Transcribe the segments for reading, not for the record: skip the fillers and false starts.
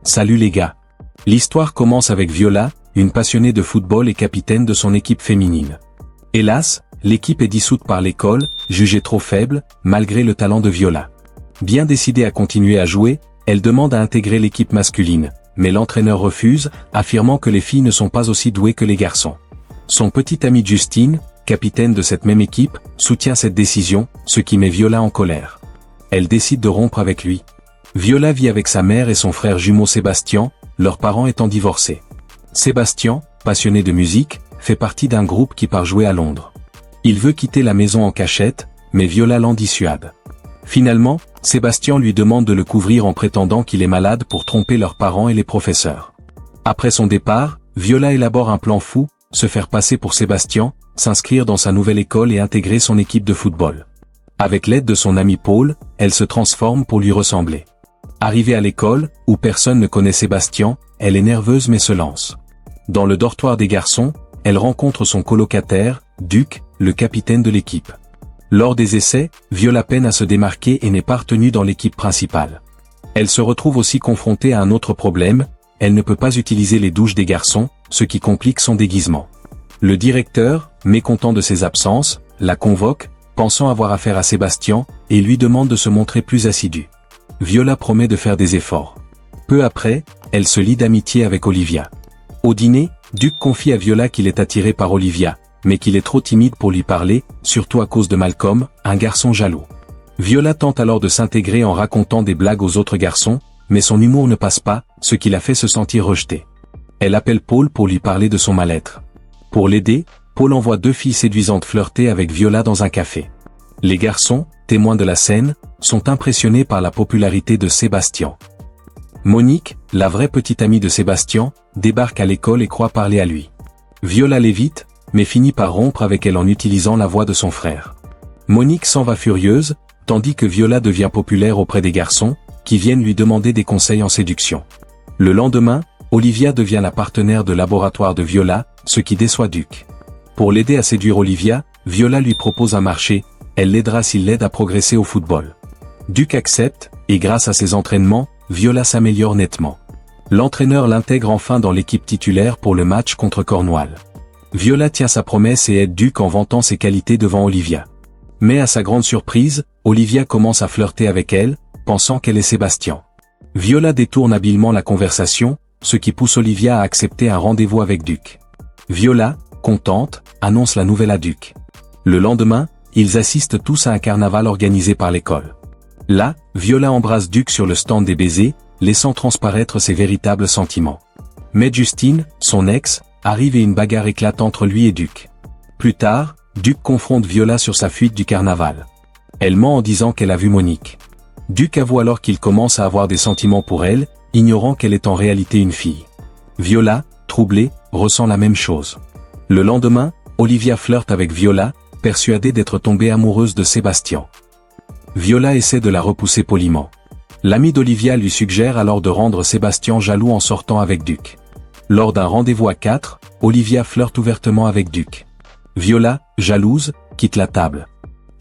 Salut les gars. L'histoire commence avec Viola, une passionnée de football et capitaine de son équipe féminine. Hélas, l'équipe est dissoute par l'école, jugée trop faible, malgré le talent de Viola. Bien décidée à continuer à jouer, elle demande à intégrer l'équipe masculine, mais l'entraîneur refuse, affirmant que les filles ne sont pas aussi douées que les garçons. Son petit ami Justine, capitaine de cette même équipe, soutient cette décision, ce qui met Viola en colère. Elle décide de rompre avec lui. Viola vit avec sa mère et son frère jumeau Sébastien, leurs parents étant divorcés. Sébastien, passionné de musique, fait partie d'un groupe qui part jouer à Londres. Il veut quitter la maison en cachette, mais Viola l'en dissuade. Finalement, Sébastien lui demande de le couvrir en prétendant qu'il est malade pour tromper leurs parents et les professeurs. Après son départ, Viola élabore un plan fou, se faire passer pour Sébastien, s'inscrire dans sa nouvelle école et intégrer son équipe de football. Avec l'aide de son ami Paul, elle se transforme pour lui ressembler. Arrivée à l'école, où personne ne connaît Sébastien, elle est nerveuse mais se lance. Dans le dortoir des garçons, elle rencontre son colocataire, Duc, le capitaine de l'équipe. Lors des essais, Viola peine à se démarquer et n'est pas retenue dans l'équipe principale. Elle se retrouve aussi confrontée à un autre problème, elle ne peut pas utiliser les douches des garçons, ce qui complique son déguisement. Le directeur, mécontent de ses absences, la convoque, pensant avoir affaire à Sébastien, et lui demande de se montrer plus assidue. Viola promet de faire des efforts. Peu après, elle se lie d'amitié avec Olivia. Au dîner, Duc confie à Viola qu'il est attiré par Olivia, mais qu'il est trop timide pour lui parler, surtout à cause de Malcolm, un garçon jaloux. Viola tente alors de s'intégrer en racontant des blagues aux autres garçons, mais son humour ne passe pas, ce qui la fait se sentir rejetée. Elle appelle Paul pour lui parler de son mal-être. Pour l'aider, Paul envoie deux filles séduisantes flirter avec Viola dans un café. Les garçons, témoins de la scène, sont impressionnés par la popularité de Sébastien. Monique, la vraie petite amie de Sébastien, débarque à l'école et croit parler à lui. Viola l'évite, mais finit par rompre avec elle en utilisant la voix de son frère. Monique s'en va furieuse, tandis que Viola devient populaire auprès des garçons, qui viennent lui demander des conseils en séduction. Le lendemain, Olivia devient la partenaire de laboratoire de Viola, ce qui déçoit Duc. Pour l'aider à séduire Olivia, Viola lui propose un marché, elle l'aidera s'il l'aide à progresser au football. Duc accepte, et grâce à ses entraînements, Viola s'améliore nettement. L'entraîneur l'intègre enfin dans l'équipe titulaire pour le match contre Cornwall. Viola tient sa promesse et aide Duc en vantant ses qualités devant Olivia. Mais à sa grande surprise, Olivia commence à flirter avec elle, pensant qu'elle est Sébastien. Viola détourne habilement la conversation, ce qui pousse Olivia à accepter un rendez-vous avec Duc. Viola, contente, annonce la nouvelle à Duc. Le lendemain, ils assistent tous à un carnaval organisé par l'école. Là, Viola embrasse Duc sur le stand des baisers, laissant transparaître ses véritables sentiments. Mais Justine, son ex, arrive et une bagarre éclate entre lui et Duc. Plus tard, Duc confronte Viola sur sa fuite du carnaval. Elle ment en disant qu'elle a vu Monique. Duc avoue alors qu'il commence à avoir des sentiments pour elle, ignorant qu'elle est en réalité une fille. Viola, troublée, ressent la même chose. Le lendemain, Olivia flirte avec Viola, persuadée d'être tombée amoureuse de Sébastien. Viola essaie de la repousser poliment. L'ami d'Olivia lui suggère alors de rendre Sébastien jaloux en sortant avec Duc. Lors d'un rendez-vous à 4, Olivia flirte ouvertement avec Duc. Viola, jalouse, quitte la table.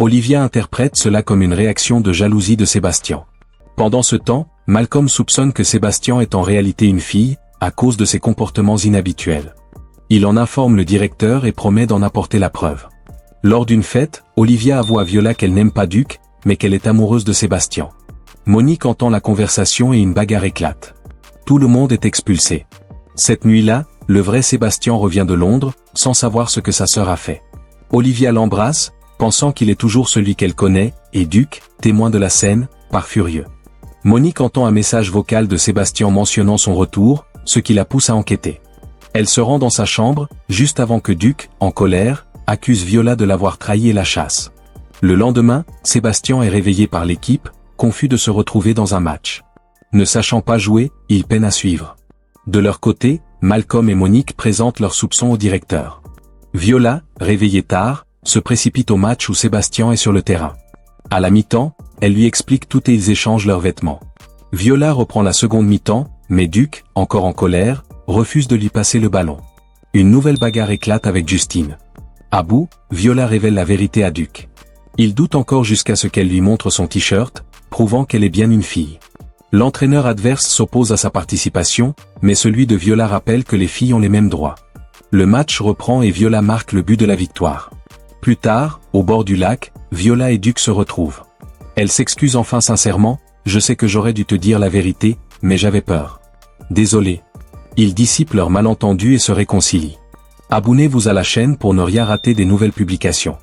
Olivia interprète cela comme une réaction de jalousie de Sébastien. Pendant ce temps, Malcolm soupçonne que Sébastien est en réalité une fille, à cause de ses comportements inhabituels. Il en informe le directeur et promet d'en apporter la preuve. Lors d'une fête, Olivia avoue à Viola qu'elle n'aime pas Duc, mais qu'elle est amoureuse de Sébastien. Monique entend la conversation et une bagarre éclate. Tout le monde est expulsé. Cette nuit-là, le vrai Sébastien revient de Londres, sans savoir ce que sa sœur a fait. Olivia l'embrasse, pensant qu'il est toujours celui qu'elle connaît, et Duc, témoin de la scène, part furieux. Monique entend un message vocal de Sébastien mentionnant son retour, ce qui la pousse à enquêter. Elle se rend dans sa chambre, juste avant que Duc, en colère, accuse Viola de l'avoir trahi et la chasse. Le lendemain, Sébastien est réveillé par l'équipe, confus de se retrouver dans un match. Ne sachant pas jouer, il peine à suivre. De leur côté, Malcolm et Monique présentent leurs soupçons au directeur. Viola, réveillée tard, se précipite au match où Sébastien est sur le terrain. À la mi-temps, elle lui explique tout et ils échangent leurs vêtements. Viola reprend la seconde mi-temps, mais Duc, encore en colère, refuse de lui passer le ballon. Une nouvelle bagarre éclate avec Justine. À bout, Viola révèle la vérité à Duc. Il doute encore jusqu'à ce qu'elle lui montre son t-shirt, prouvant qu'elle est bien une fille. L'entraîneur adverse s'oppose à sa participation, mais celui de Viola rappelle que les filles ont les mêmes droits. Le match reprend et Viola marque le but de la victoire. Plus tard, au bord du lac, Viola et Duc se retrouvent. Elle s'excuse enfin sincèrement, « Je sais que j'aurais dû te dire la vérité, mais j'avais peur. Désolé. » Ils dissipent leur malentendu et se réconcilient. Abonnez-vous à la chaîne pour ne rien rater des nouvelles publications.